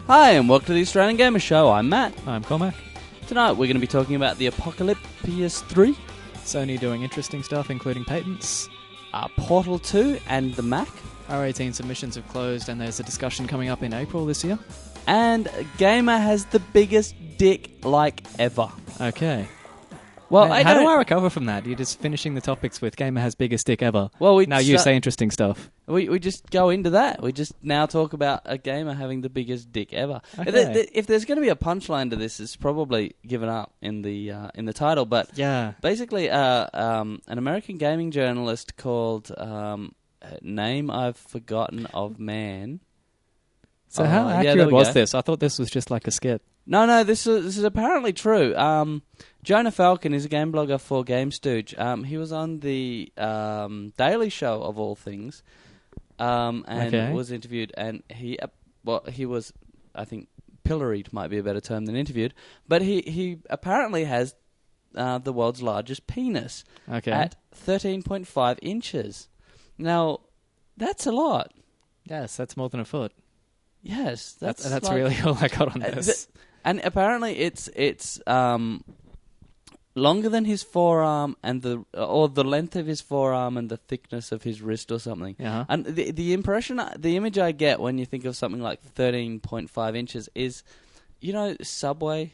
Hi, and welcome to the Australian Gamer Show. I'm Matt. I'm Cormac. Tonight we're going to be talking about the Apocalypse3, Sony doing interesting stuff, including patents. Portal 2, and the Mac. R18 submissions have closed, and there's a discussion coming up in April this year. And Gamer has the biggest dick like ever. Okay. Well, How do I recover from that? You're just finishing the topics with Gamer has biggest dick ever. Well, you say interesting stuff. We just go into that. We just now talk about a gamer having the biggest dick ever. Okay. If there's going to be a punchline to this, it's probably given up in the title. But yeah, basically, an American gaming journalist called name I've forgotten of man. So how accurate was this? I thought this was just like a skit. No, this is apparently true. Jonah Falcon is a game blogger for GameStooge. He was on the Daily Show, of all things, and was interviewed. And he was, I think, pilloried might be a better term than interviewed. But he apparently has the world's largest penis at 13.5 inches. Now, that's a lot. Yes, that's more than a foot. Yes, that's like, really all I got on this. And apparently, it's longer than his forearm and the length of his forearm and the thickness of his wrist or something. Uh-huh. And the image I get when you think of something like 13.5 inches is, Subway.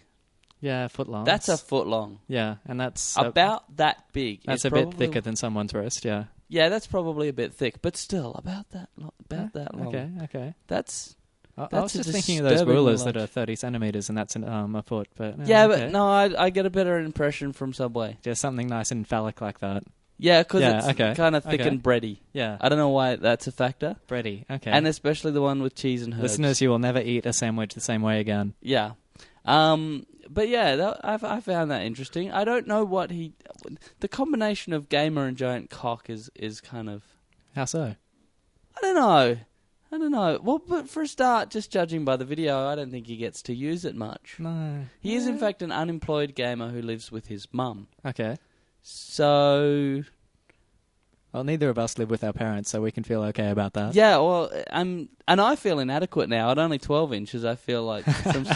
Yeah, a foot long. That's a foot long. Yeah, and that's about that big. That's a bit thicker than someone's wrist. Yeah. Yeah, that's probably a bit thick, but still about that long. Okay. That's. I was just thinking of those rulers that are 30 centimetres and that's a foot. But but no, I get a better impression from Subway. Just something nice and phallic like that. Yeah, because it's kind of thick and bready. Yeah. I don't know why that's a factor. Bready, okay. And especially the one with cheese and herbs. Listeners, you will never eat a sandwich the same way again. Yeah. But yeah, I found that interesting. I don't know what the combination of gamer and giant cock is kind of... How so? I don't know. Well, but for a start, just judging by the video, I don't think he gets to use it much. No. He is, in fact, an unemployed gamer who lives with his mum. Okay. So... Well, neither of us live with our parents, so we can feel okay about that. Yeah, well, and I feel inadequate now. At only 12 inches, I feel like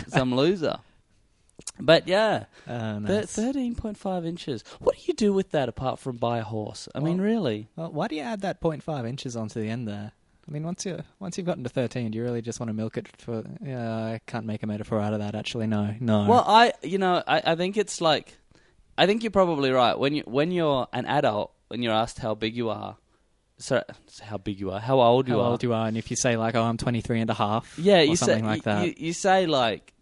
some loser. But yeah, nice. 13.5 inches. What do you do with that apart from buy a horse? I mean, really? Well, why do you add that 0.5 inches onto the end there? I mean, once you've gotten to 13, do you really just want to milk it for... Yeah, I can't make a metaphor out of that, actually. No. Well, I think it's like... I think you're probably right. When you're an adult, when you're asked how big you are... Sorry, how old you are, and if you say, like, I'm 23 and a half, yeah, or something like that. You say, like,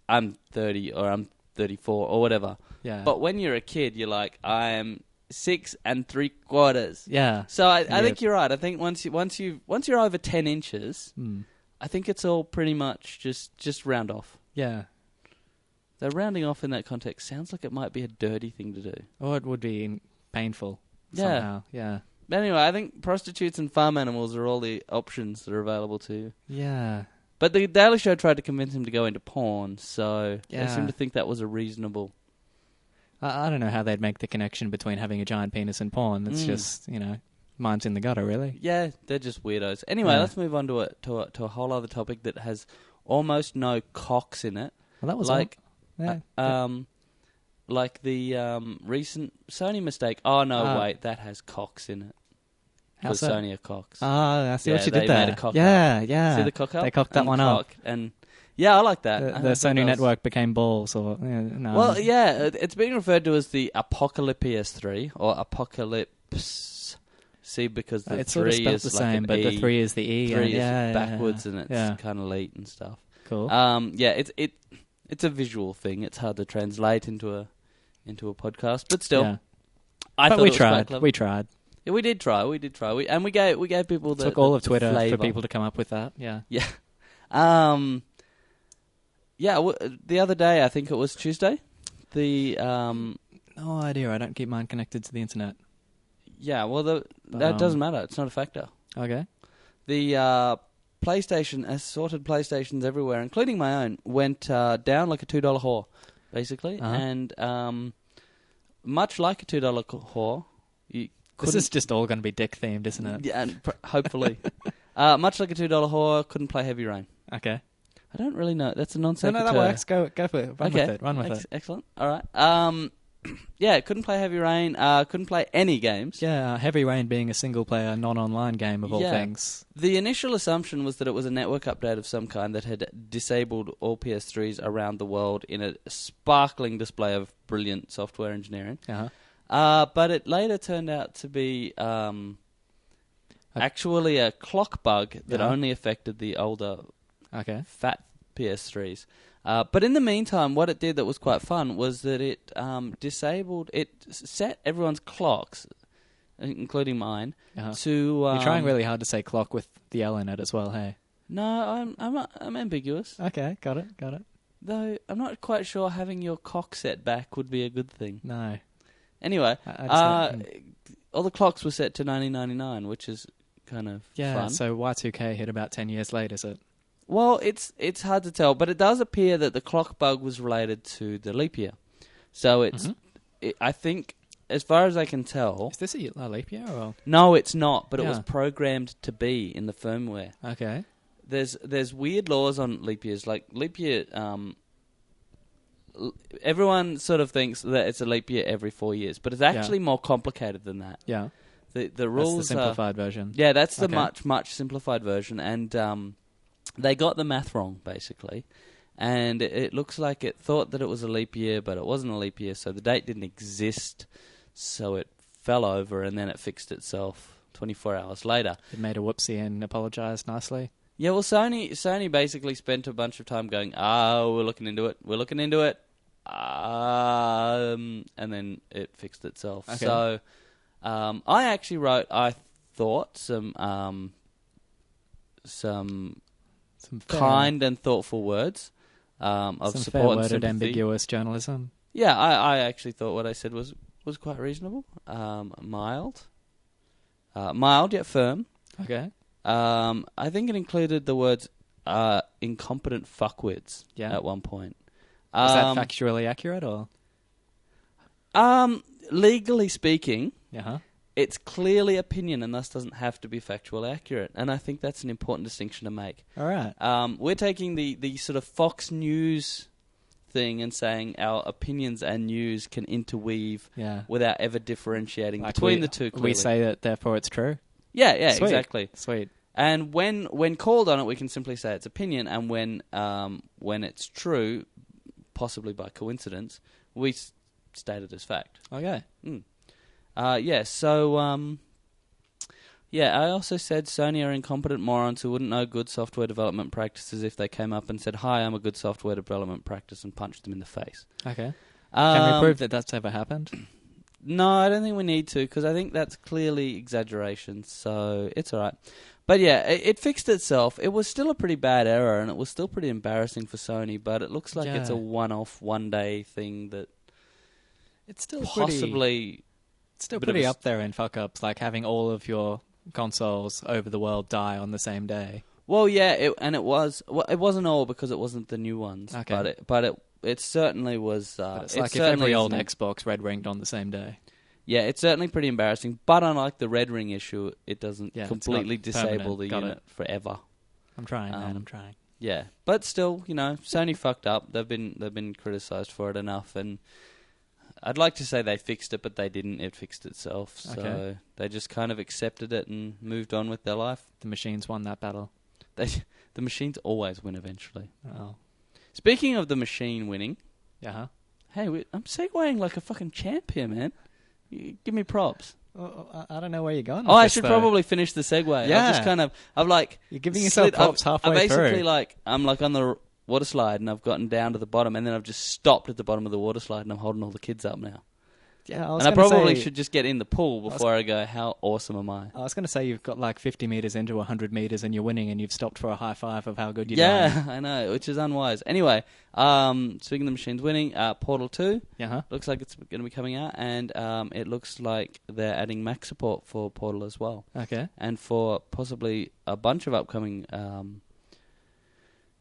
I'm 30 or I'm 34 or whatever. Yeah. But when you're a kid, you're like, I am 6 3/4. Yeah. So I think you're right. I think once you're over 10 inches, I think it's all pretty much just round off. Yeah. So rounding off in that context sounds like it might be a dirty thing to do. Or it would be painful somehow. Yeah. But anyway, I think prostitutes and farm animals are all the options that are available to you. Yeah. But the Daily Show tried to convince him to go into porn, so yeah. they seem to think that was a reasonable... I don't know how they'd make the connection between having a giant penis and porn. It's just, mine's in the gutter, really. Yeah, they're just weirdos. Anyway, let's move on to a whole other topic that has almost no cocks in it. Well, that was like the recent Sony mistake. Oh, no, wait, that has cocks in it. How so? Sony are cocks. I see what you did they there. Made a cock yeah. See the cock up? They cocked that one up. And yeah, I like that. The Sony network became balls, or no. Well, yeah, it's being referred to as the Apocalypse3 or Apocalypse. See, because the it's 3 sort of is the like same, but the 3 is the E. 3 is backwards and it's kind of late and stuff. Cool. Yeah, it's a visual thing. It's hard to translate into a podcast, but still, we tried. We tried. Yeah, we did try. We gave people the... Took all of Twitter flavor. for people to come up with that, yeah. Yeah. The other day, I think it was Tuesday, no idea, I don't keep mine connected to the internet. Yeah, well, that doesn't matter. It's not a factor. Okay. The PlayStation, assorted PlayStations everywhere, including my own, went down like a $2 whore, basically. And much like a $2 whore... This is just all going to be dick themed, isn't it? Yeah, and hopefully. Much like a $2 whore, couldn't play Heavy Rain. Okay. I don't really know. That's a No, non-sequitur. that works. Go for it. Run with it. Run with it. Excellent. All right. Yeah, couldn't play Heavy Rain. Couldn't play any games. Yeah, Heavy Rain being a single-player, non-online game of all things. The initial assumption was that it was a network update of some kind that had disabled all PS3s around the world in a sparkling display of brilliant software engineering. But it later turned out to be actually a clock bug that only affected the older, fat PS3s. But in the meantime, what it did that was quite fun was that it set everyone's clocks, including mine, to... You're trying really hard to say clock with the L in it as well, hey? No, I'm ambiguous. Okay, got it. Though I'm not quite sure having your cock set back would be a good thing. No. Anyway, all the clocks were set to 1999, which is kind of fun. So Y2K hit about 10 years late, is it? Well, it's hard to tell, but it does appear that the clock bug was related to the leap year. So I think, as far as I can tell... Is this a leap year? Or? No, it's not, but it was programmed to be in the firmware. Okay. There's weird laws on leap years. Like, leap year... everyone sort of thinks that it's a leap year every 4 years, but it's actually more complicated than that. Yeah. The rules that's the simplified version. Yeah, that's the much simplified version, and... they got the math wrong, basically, and it looks like it thought that it was a leap year, but it wasn't a leap year, so the date didn't exist, so it fell over, and then it fixed itself 24 hours later. It made a whoopsie and apologised nicely? Yeah, well, Sony basically spent a bunch of time going, we're looking into it, and then it fixed itself. Okay. So I actually wrote, I thought, some kind and thoughtful words of some support and sympathy. ambiguous journalism. Yeah, I actually thought what I said was quite reasonable. Mild yet firm. Okay. I think it included the words incompetent fuckwits at one point. Is that factually accurate or? Legally speaking, Uh-huh. it's clearly opinion and thus doesn't have to be factually accurate. And I think that's an important distinction to make. All right. We're taking the sort of Fox News thing and saying our opinions and news can interweave without ever differentiating between the two clearly. We say that, therefore it's true? Yeah, Sweet. Exactly. Sweet. And when called on it, we can simply say it's opinion, and when it's true, possibly by coincidence, we state it as fact. Okay. I also said Sony are incompetent morons who wouldn't know good software development practices if they came up and said, "Hi, I'm a good software development practice," and punched them in the face. Okay. Can we prove that that's ever happened? No, I don't think we need to, because I think that's clearly exaggeration, so it's all right. But yeah, it fixed itself. It was still a pretty bad error, and it was still pretty embarrassing for Sony, but it looks like it's a one-off, one-day thing that it's still possibly... It's still pretty up there in fuck-ups, like having all of your consoles over the world die on the same day. Well, yeah, it wasn't all because it wasn't the new ones, okay. but it certainly was... but it's like if every old Xbox red-ringed on the same day. Yeah, it's certainly pretty embarrassing, but unlike the red ring issue, it doesn't completely disable the unit forever. I'm trying, man, I'm trying. Yeah, but still, Sony fucked up. They've been criticised for it enough, and I'd like to say they fixed it, but they didn't. It fixed itself, so they just kind of accepted it and moved on with their life. The machines won that battle. The machines always win eventually. Oh. Speaking of the machine winning, hey, I'm segueing like a fucking champ here, man. Give me props. I don't know where you're going. I should probably finish the segue. Yeah. I've just kind of, you're giving yourself props halfway through. I'm like on the water slide and I've gotten down to the bottom and then I've just stopped at the bottom of the water slide and I'm holding all the kids up now. Yeah, I probably should just get in the pool before I go, how awesome am I? I was going to say you've got like 50 metres into 100 metres and you're winning and you've stopped for a high five of how good you're doing. Yeah, I know, which is unwise. Anyway, speaking of the machines winning, Portal 2 looks like it's going to be coming out, and it looks like they're adding Mac support for Portal as well. Okay. And for possibly a bunch of upcoming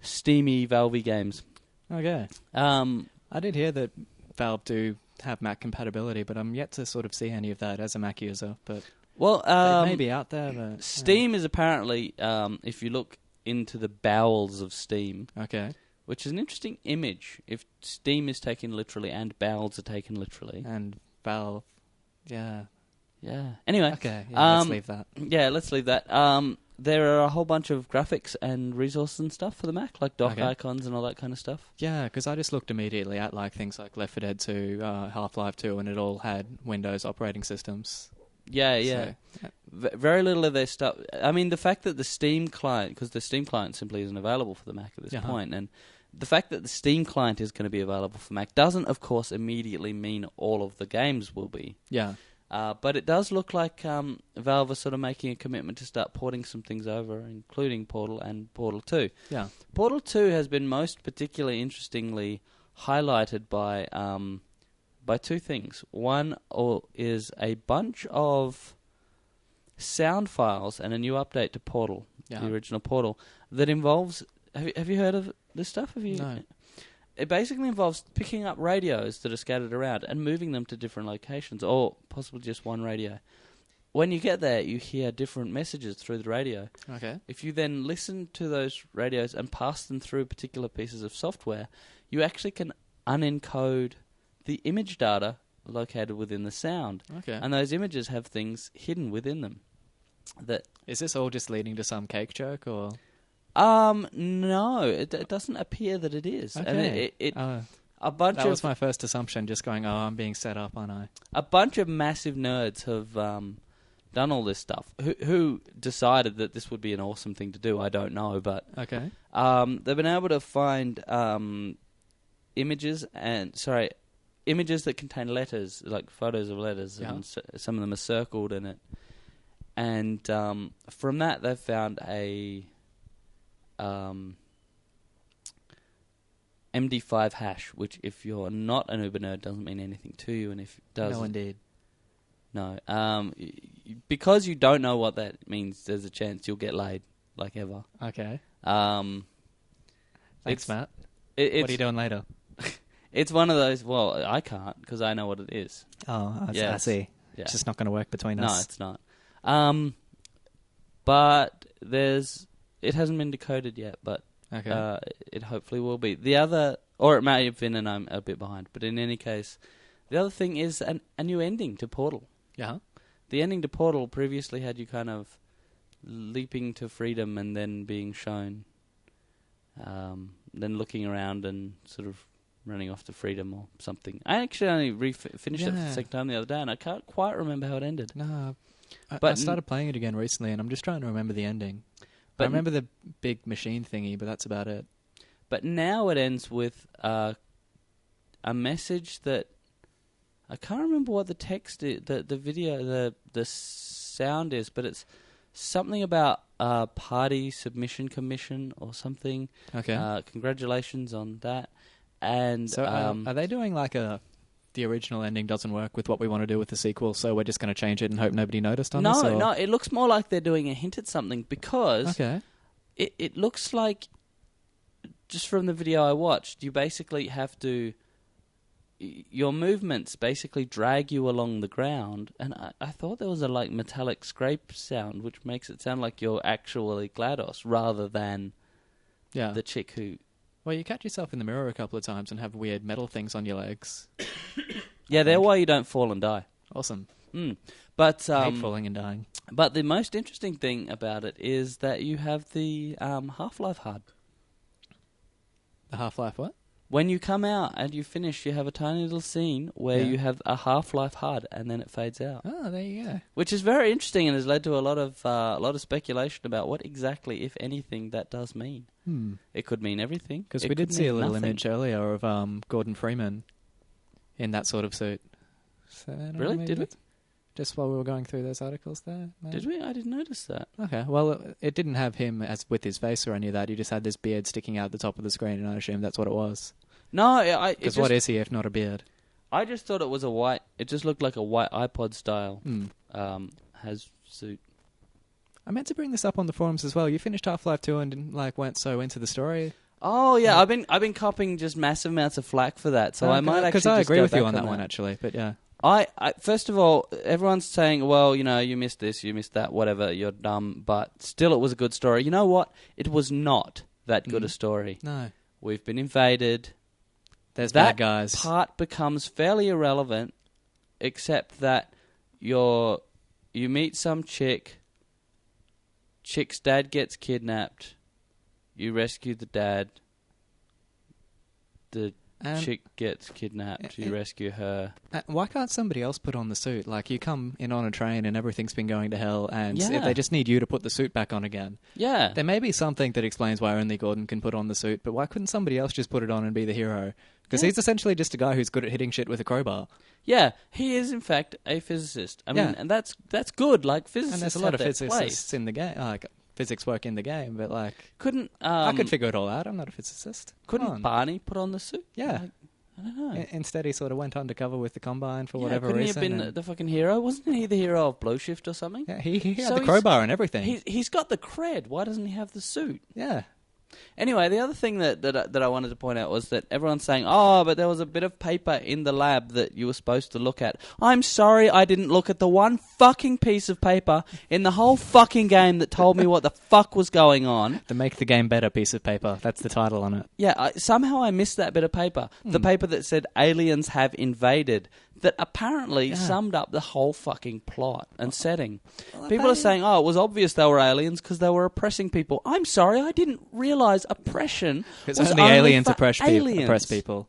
steamy Valve games. Okay. I did hear that Valve do have Mac compatibility, but I'm yet to sort of see any of that as a Mac user. But it may be out there. But, Steam is apparently, if you look into the bowels of Steam. Okay. Which is an interesting image if Steam is taken literally and bowels are taken literally. And Valve, yeah. Yeah. Anyway. Okay, let's leave that. Yeah, let's leave that. There are a whole bunch of graphics and resources and stuff for the Mac, like dock icons and all that kind of stuff. Yeah, because I just looked immediately at like things like Left 4 Dead 2, Half-Life 2, and it all had Windows operating systems. Yeah. So, Very little of their stuff. I mean, the fact that the Steam client, because the Steam client simply isn't available for the Mac at this point, and the fact that the Steam client is going to be available for Mac doesn't, of course, immediately mean all of the games will be. Yeah. But it does look like Valve are sort of making a commitment to start porting some things over, including Portal and Portal 2. Yeah. Portal 2 has been most particularly interestingly highlighted by two things. One is a bunch of sound files and a new update to Portal, the original Portal, that involves... Have you heard of this stuff? No. It basically involves picking up radios that are scattered around and moving them to different locations, or possibly just one radio. When you get there, you hear different messages through the radio. Okay. If you then listen to those radios and pass them through particular pieces of software, you actually can unencode the image data located within the sound. Okay. And those images have things hidden within them. Is this all just leading to some cake joke, or...? No, it doesn't appear that it is. Okay. And a bunch that was my first assumption, just going, I'm being set up, aren't I? A bunch of massive nerds have done all this stuff. Who decided that this would be an awesome thing to do, I don't know, but... Okay. They've been able to find images that contain letters, like photos of letters, and some of them are circled in it. And from that, they've found a... MD5 hash, which if you're not an Uber nerd doesn't mean anything to you, and if it does, no, indeed, no. Because you don't know what that means, there's a chance you'll get laid, like ever. Okay. Thanks, Matt. What are you doing later? It's one of those. Well, I can't because I know what it is. Oh, I see. Yeah. It's just not going to work between us. No, it's not. But it hasn't been decoded yet, but it hopefully will be. The other, or it may have been, and I'm a bit behind, but in any case, the other thing is a new ending to Portal. Yeah. The ending to Portal previously had you kind of leaping to freedom and then being shown, then looking around and sort of running off to freedom or something. I actually only finished it for the second time the other day, and I can't quite remember how it ended. No, I started playing it again recently, and I'm just trying to remember the ending. But I remember the big machine thingy, but that's about it. But now it ends with a message that I can't remember what the text is, the video, the sound is, but it's something about party submission commission or something. Okay. Congratulations on that. And so are they doing like the original ending doesn't work with what we want to do with the sequel, so we're just going to change it and hope nobody noticed on this? No, it looks more like they're doing a hint at something because it looks like, just from the video I watched, you basically have to... Your movements basically drag you along the ground, and I thought there was a metallic scrape sound, which makes it sound like you're actually GLaDOS rather than the chick who... Well, you catch yourself in the mirror a couple of times and have weird metal things on your legs. Yeah, they're why you don't fall and die. Awesome. But I hate falling and dying. But the most interesting thing about it is that you have the Half-Life HUD. The Half-Life what? When you come out and you finish, you have a tiny little scene where you have a Half-Life HUD, and then it fades out. Oh, there you go. Which is very interesting and has led to a lot of speculation about what exactly, if anything, that does mean. It could mean everything. Because we did see a little image earlier of Gordon Freeman in that sort of suit. So, really? Did we? Just while we were going through those articles there. Maybe. Did we? I didn't notice that. Okay, well, it didn't have him as with his face or any of that. He just had this beard sticking out the top of the screen, and I assume that's what it was. No, because what is he if not a beard? I just thought it was a white... It just looked like a white iPod style has suit. I meant to bring this up on the forums as well. You finished Half-Life 2 and didn't weren't so into the story. Oh yeah, I've been copping just massive amounts of flack for that, so I might actually. Because I agree with you on that one actually, but yeah. I first of all, everyone's saying, well, you missed this, you missed that, whatever, you're dumb, but still it was a good story. You know what? It was not that good a story. No. We've been invaded. There's that bad guys. part becomes fairly irrelevant, except that you meet some chick's dad gets kidnapped, you rescue the dad, the chick gets kidnapped, you rescue her. Why can't somebody else put on the suit? Like, you come in on a train and everything's been going to hell, and if they just need you to put the suit back on again. Yeah. There may be something that explains why only Gordon can put on the suit, but why couldn't somebody else just put it on and be the hero? Because he's essentially just a guy who's good at hitting shit with a crowbar. Yeah, he is in fact a physicist. I mean, and that's good. Like, physicists and there's a lot of physicists place. In the game. Like, physics work in the game, but like, I could figure it all out. I'm not a physicist. Couldn't Barney put on the suit? Yeah. Like, I don't know. Instead, he sort of went undercover with the Combine for whatever reason. Couldn't he have been the fucking hero? Wasn't he the hero of Blue Shift or something? Yeah, he had the crowbar and everything. He's got the cred. Why doesn't he have the suit? Yeah. Anyway, the other thing that I wanted to point out was that everyone's saying, oh, but there was a bit of paper in the lab that you were supposed to look at. I'm sorry I didn't look at the one fucking piece of paper in the whole fucking game that told me what the fuck was going on. The Make the Game Better piece of paper. That's the title on it. Yeah, somehow I missed that bit of paper. The paper that said aliens have invaded. That apparently summed up the whole fucking plot and setting. Well, people are saying, oh, it was obvious they were aliens because they were oppressing people. I'm sorry, I didn't realise oppression was only aliens oppress people.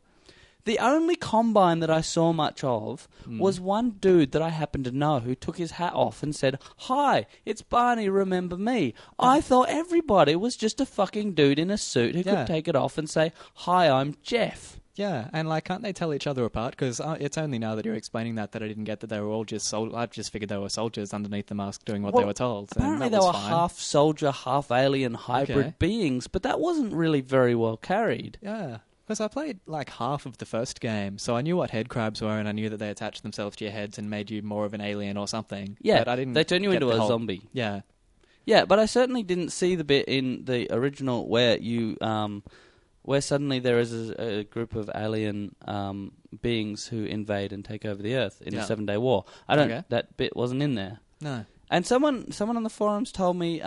The only Combine that I saw much of was one dude that I happened to know who took his hat off and said, hi, it's Barney, remember me? I thought everybody was just a fucking dude in a suit who could take it off and say, hi, I'm Jeff. Yeah, and like, can't they tell each other apart? Because it's only now that you're explaining that I didn't get that they were all just soldiers. I just figured they were soldiers underneath the mask doing what they were told. Apparently they were half soldier, half alien hybrid beings, but that wasn't really very well carried. Yeah, because I played like half of the first game, so I knew what head crabs were, and I knew that they attached themselves to your heads and made you more of an alien or something. Yeah, but I didn't. They turn you into a zombie. Yeah. Yeah, but I certainly didn't see the bit in the original where you... where suddenly there is a group of alien beings who invade and take over the Earth in a 7-day war. That bit wasn't in there. No. And someone on the forums told me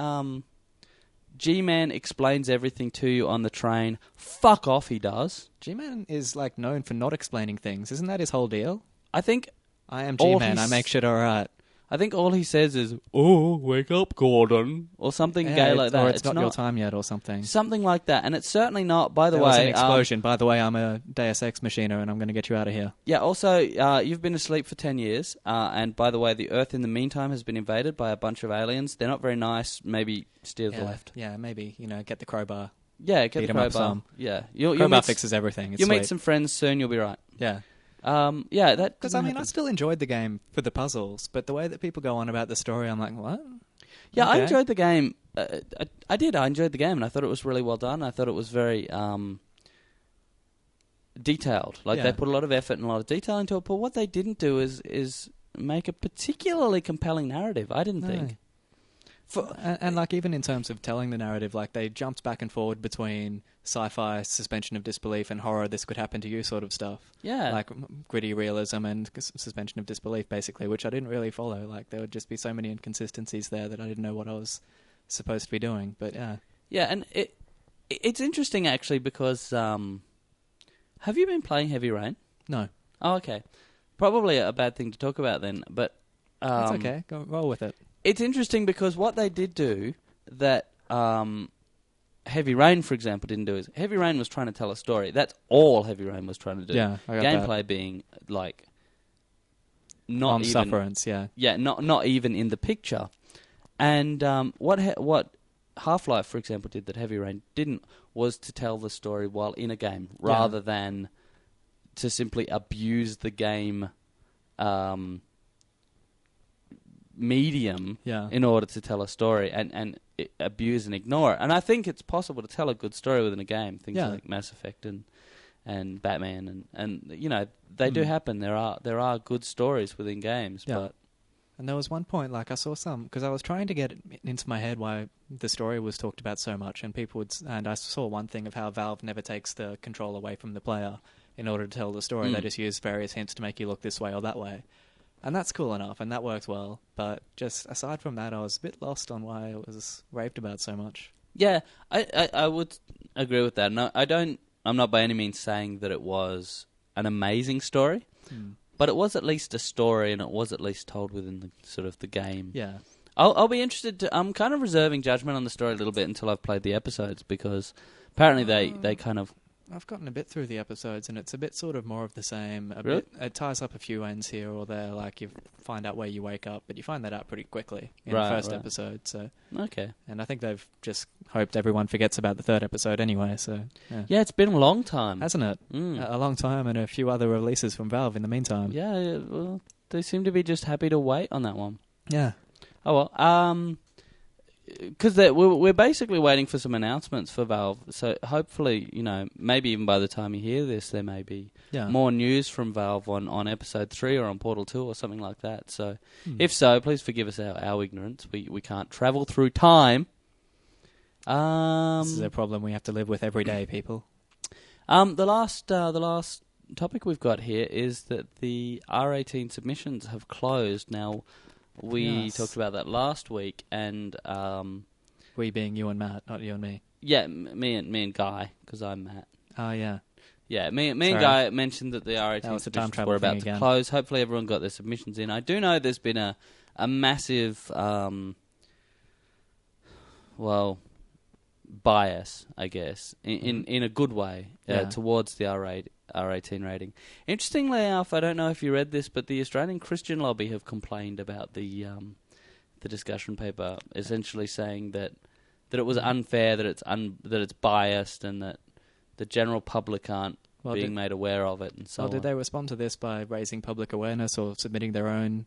G-Man explains everything to you on the train. Fuck off, he does. G-Man is like known for not explaining things. Isn't that his whole deal? I think... I am G-Man, I make shit alright. I think all he says is, oh, wake up, Gordon, or something gay like that. Or it's not your time yet or something. Something like that. And it's certainly not, by the way... There was an explosion. By the way, I'm a Deus Ex machiner and I'm going to get you out of here. Yeah, also, you've been asleep for 10 years. And by the way, the Earth in the meantime has been invaded by a bunch of aliens. They're not very nice. Maybe steer to the left. Yeah, maybe, get the crowbar. Yeah, get the crowbar. Up some. Yeah. Crowbar fixes everything. You'll meet some friends soon, you'll be right. Yeah. Because I still enjoyed the game for the puzzles, but the way that people go on about the story, I'm like, what? Yeah, okay. I enjoyed the game. I did. I enjoyed the game, and I thought it was really well done. I thought it was very detailed. Like they put a lot of effort and a lot of detail into it. But what they didn't do is make a particularly compelling narrative. I didn't think. And like even in terms of telling the narrative, like they jumped back and forward between sci-fi, suspension of disbelief, and horror, this could happen to you sort of stuff. Yeah. Like gritty realism and suspension of disbelief, basically, which I didn't really follow. Like there would just be so many inconsistencies there that I didn't know what I was supposed to be doing. But yeah. Yeah, and it's interesting actually because have you been playing Heavy Rain? No. Oh, okay. Probably a bad thing to talk about then, but it's okay. Go roll with it. It's interesting because what they did do that Heavy Rain, for example, didn't do is Heavy Rain was trying to tell a story. That's all Heavy Rain was trying to do. Yeah, I got gameplay that. Being like not even sufferance. Yeah, not even in the picture. And what Half-Life, for example, did that Heavy Rain didn't was to tell the story while in a game rather than to simply abuse the game. Medium in order to tell a story and abuse and ignore it. And I think it's possible to tell a good story within a game. Things like Mass Effect and Batman and they do happen. There are good stories within games. Yeah. But and there was one point, like I saw some, because I was trying to get it into my head why the story was talked about so much, and I saw one thing of how Valve never takes the control away from the player. in order to tell the story. They just use various hints to make you look this way or that way. And that's cool enough, and that works well. But just aside from that, I was a bit lost on why it was raved about so much. Yeah, I would agree with that. No, I'm not by any means saying that it was an amazing story, but it was at least a story, and it was at least told within the sort of the game. Yeah. I'll be interested to... I'm kind of reserving judgment on the story a little bit until I've played the episodes, because apparently they kind of... I've gotten a bit through the episodes, and it's a bit sort of more of the same. Really? It ties up a few ends here or there, like you find out where you wake up, but you find that out pretty quickly in the first episode. So okay. And I think they've just hoped everyone forgets about the third episode anyway. So yeah, it's been a long time, hasn't it? A long time, and a few other releases from Valve in the meantime. Yeah, well, they seem to be just happy to wait on that one. Yeah. Oh well. Because we're basically waiting for some announcements for Valve, so hopefully, maybe even by the time you hear this, there may be more news from Valve on Episode 3 or on Portal 2 or something like that. So, if so, please forgive us our ignorance. We can't travel through time. This is a problem we have to live with every day, people. The last topic we've got here is that the R18 submissions have closed now. We talked about that last week, and we being you and Matt, not you and me. Yeah, me and Guy, because I'm Matt. Oh yeah, yeah. Me and Guy mentioned that the R18 submissions were about to close. Hopefully, everyone got their submissions in. I do know there's been a massive, bias, I guess, in a good way towards the R18 rating. Interestingly enough, I don't know if you read this, but the Australian Christian Lobby have complained about the discussion paper, essentially saying that it was unfair, that it's biased, and that the general public aren't being made aware of it, and so on. Did they respond to this by raising public awareness or submitting their own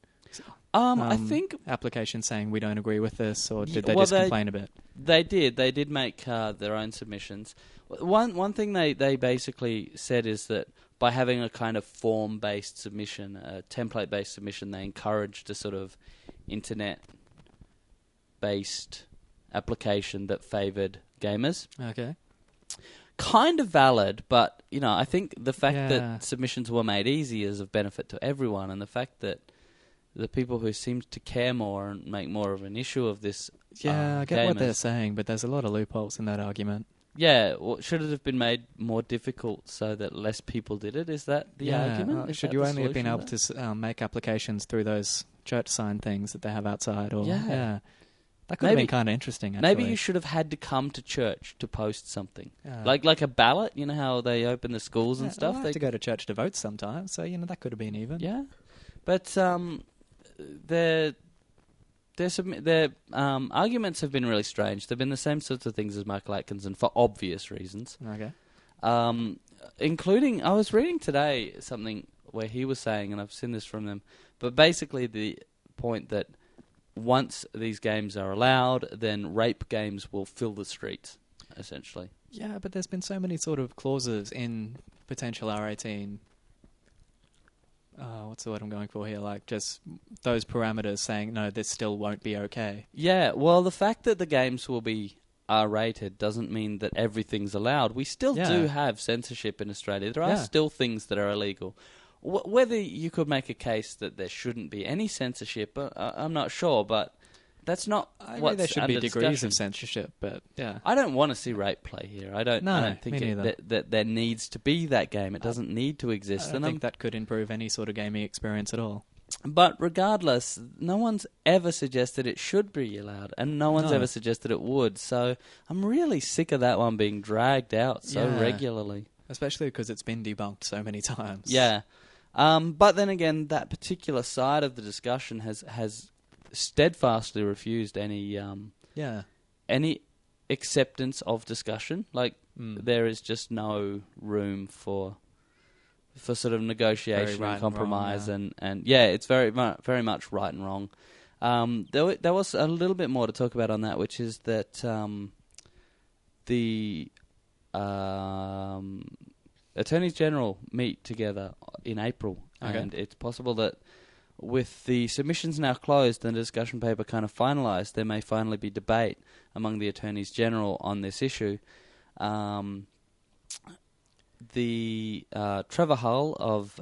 I think application saying we don't agree with this, or did they just complain a bit? They did make their own submissions. One thing they basically said is that by having a kind of form-based submission, a template-based submission, they encouraged a sort of internet-based application that favoured gamers. Okay. Kind of valid, but I think the fact that submissions were made easy is of benefit to everyone, and the fact that the people who seem to care more and make more of an issue of this. Yeah, I get what they're saying, but there's a lot of loopholes in that argument. Yeah, well, should it have been made more difficult so that less people did it? Is that the argument? Should you only have been able to make applications through those church sign things that they have outside? Or that could have been kind of interesting, actually. Maybe you should have had to come to church to post something. Like a ballot, you know how they open the schools and stuff? They have to go to church to vote sometimes, so that could have been even. Yeah, but their arguments have been really strange. They've been the same sorts of things as Michael Atkinson for obvious reasons. Okay. Including, I was reading today something where he was saying, and I've seen this from them, but basically the point that once these games are allowed, then rape games will fill the streets, essentially. Yeah, but there's been so many sort of clauses in potential R18. What's the word I'm going for here? Like, just those parameters saying, no, this still won't be okay. Yeah, well, the fact that the games will be R-rated doesn't mean that everything's allowed. We still do have censorship in Australia. There are still things that are illegal. Whether you could make a case that there shouldn't be any censorship, I'm not sure, but that's not what's there should be degrees discussion. of censorship, but yeah. I don't want to see rape play here. I don't think that there needs to be that game. It doesn't need to exist. I don't think that could improve any sort of gaming experience at all. But regardless, no one's ever suggested it should be allowed, and no one's ever suggested it would. So I'm really sick of that one being dragged out so regularly. Especially because it's been debunked so many times. Yeah. But then again, that particular side of the discussion has steadfastly refused any acceptance of discussion. Like there is just no room for sort of negotiation and compromise, and it's very much right and wrong. There was a little bit more to talk about on that, which is that the Attorneys General meet together in April, and it's possible that with the submissions now closed and the discussion paper kind of finalised, there may finally be debate among the Attorneys General on this issue. the Trevor Hull of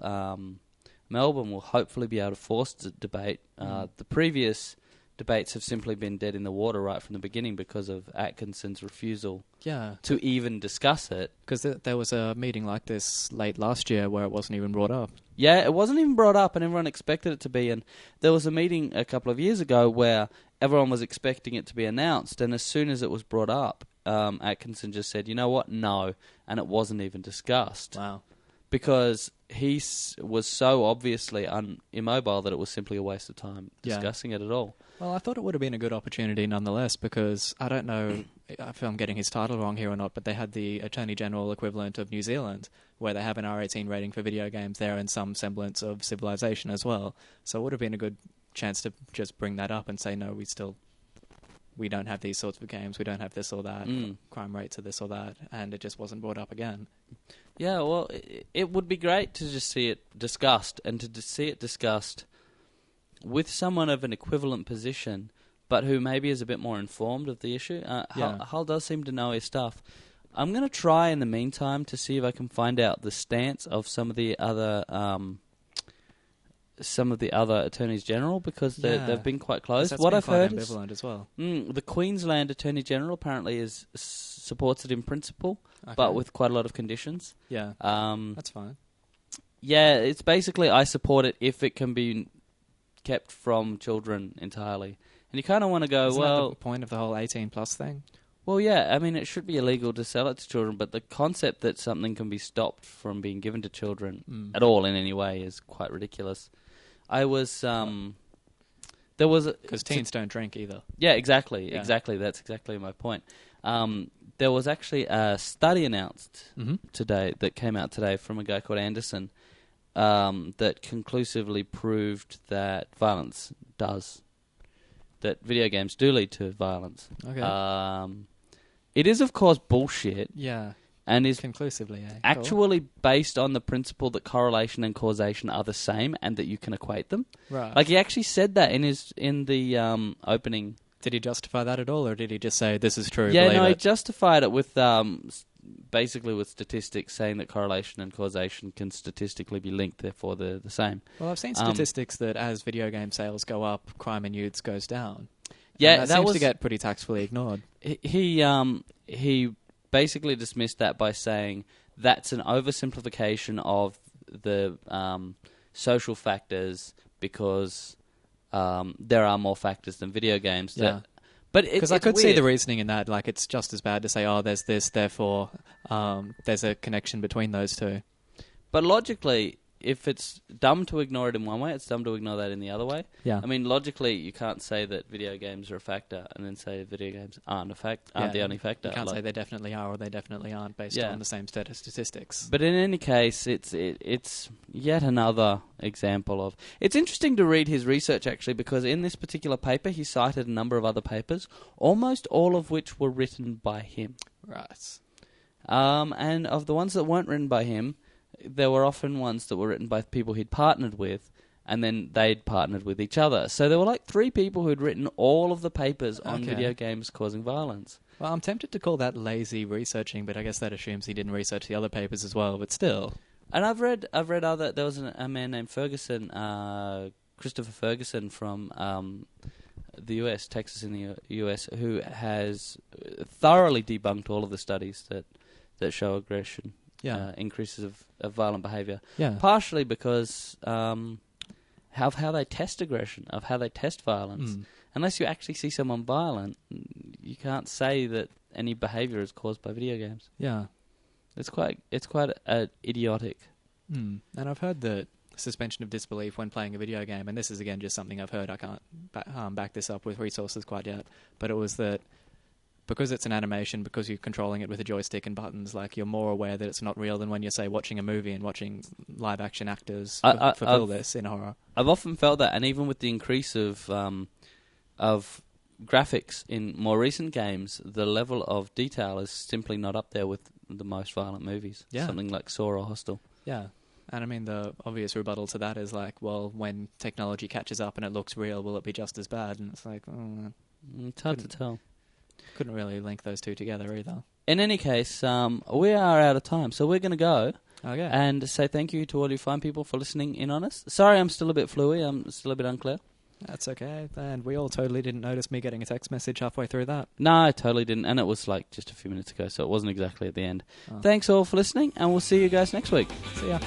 Melbourne will hopefully be able to force the debate. The previous debates have simply been dead in the water right from the beginning because of Atkinson's refusal to even discuss it. Because there was a meeting like this late last year where it wasn't even brought up. Yeah, it wasn't even brought up, and everyone expected it to be. And there was a meeting a couple of years ago where everyone was expecting it to be announced, and as soon as it was brought up, Atkinson just said, "You know what? No," and it wasn't even discussed. Wow. Because he was so obviously immobile that it was simply a waste of time discussing it at all. Well, I thought it would have been a good opportunity nonetheless, because I don't know if I'm getting his title wrong here or not, but they had the Attorney General equivalent of New Zealand, where they have an R18 rating for video games there and some semblance of civilization as well. So it would have been a good chance to just bring that up and say, no, we don't have these sorts of games, we don't have this or that, crime rates are this or that, and it just wasn't brought up again. Yeah, well, it would be great to just see it discussed, and to see it discussed with someone of an equivalent position, but who maybe is a bit more informed of the issue. Hull does seem to know his stuff. I'm going to try in the meantime to see if I can find out the stance of some of the other attorneys general, because they've been quite close. That's what been I've quite heard ambivalent as well. The Queensland Attorney General apparently supports it in principle, but with quite a lot of conditions. Yeah, that's fine. Yeah, it's basically I support it if it can be kept from children entirely. And you kind of want to go, Isn't that the point of the whole 18 plus thing? Well, yeah, I mean, it should be illegal to sell it to children, but the concept that something can be stopped from being given to children at all in any way is quite ridiculous. There was because teens don't drink either. Yeah, exactly. That's exactly my point. There was actually a study announced today that came out today from a guy called Anderson that conclusively proved that video games do lead to violence. Okay. It is, of course, bullshit. Yeah. And is conclusively actually based on the principle that correlation and causation are the same and that you can equate them. Right. Like, he actually said that in the opening. Did he justify that at all, or did he just say, this is true, Yeah, believe no, it? he justified it with basically with statistics, saying that correlation and causation can statistically be linked, therefore they're the same. Well, I've seen statistics that as video game sales go up, crime in youths goes down. Yeah, and that seems to get pretty tactfully ignored. He basically dismissed that by saying that's an oversimplification of the social factors, because there are more factors than video games. Yeah. But because I could see the reasoning in that. Like, it's just as bad to say, oh, there's this, therefore there's a connection between those two. But logically, if it's dumb to ignore it in one way, it's dumb to ignore that in the other way. Yeah. I mean, logically, you can't say that video games are a factor and then say video games aren't the only factor. You can't say they definitely are or they definitely aren't based on the same set of statistics. But in any case, it's yet another example of... It's interesting to read his research, actually, because in this particular paper, he cited a number of other papers, almost all of which were written by him. Right. And of the ones that weren't written by him, there were often ones that were written by people he'd partnered with, and then they'd partnered with each other. So there were like 3 people who'd written all of the papers on video games causing violence. Well, I'm tempted to call that lazy researching, but I guess that assumes he didn't research the other papers as well, but still. And I've read other... There was a man named Ferguson, Christopher Ferguson from the US, Texas in the US, who has thoroughly debunked all of the studies that show aggression. Increases of violent behaviour. Yeah. Partially because of how they test aggression, of how they test violence. Unless you actually see someone violent, you can't say that any behaviour is caused by video games. Yeah. It's quite idiotic. And I've heard that suspension of disbelief when playing a video game, and this is again just something I've heard, I can't back this up with resources quite yet, but it was that because it's an animation, because you're controlling it with a joystick and buttons, like, you're more aware that it's not real than when you're, say, watching a movie and watching live-action actors fulfill this in horror. I've often felt that, and even with the increase of graphics in more recent games, the level of detail is simply not up there with the most violent movies. Yeah. Something like Saw or Hostel. Yeah. And I mean, the obvious rebuttal to that is like, well, when technology catches up and it looks real, will it be just as bad? And it's like, it's hard to tell. Couldn't really link those two together either. in any case, we are out of time, so we're going to go. Okay. And say thank you to all you fine people for listening in on us. Sorry, I'm still a bit fluey. I'm still a bit unclear. That's okay. And we all totally didn't notice me getting a text message halfway through that. No, I totally didn't. And it was like just a few minutes ago, so it wasn't exactly at the end. Oh. Thanks all for listening, and we'll see you guys next week. See ya.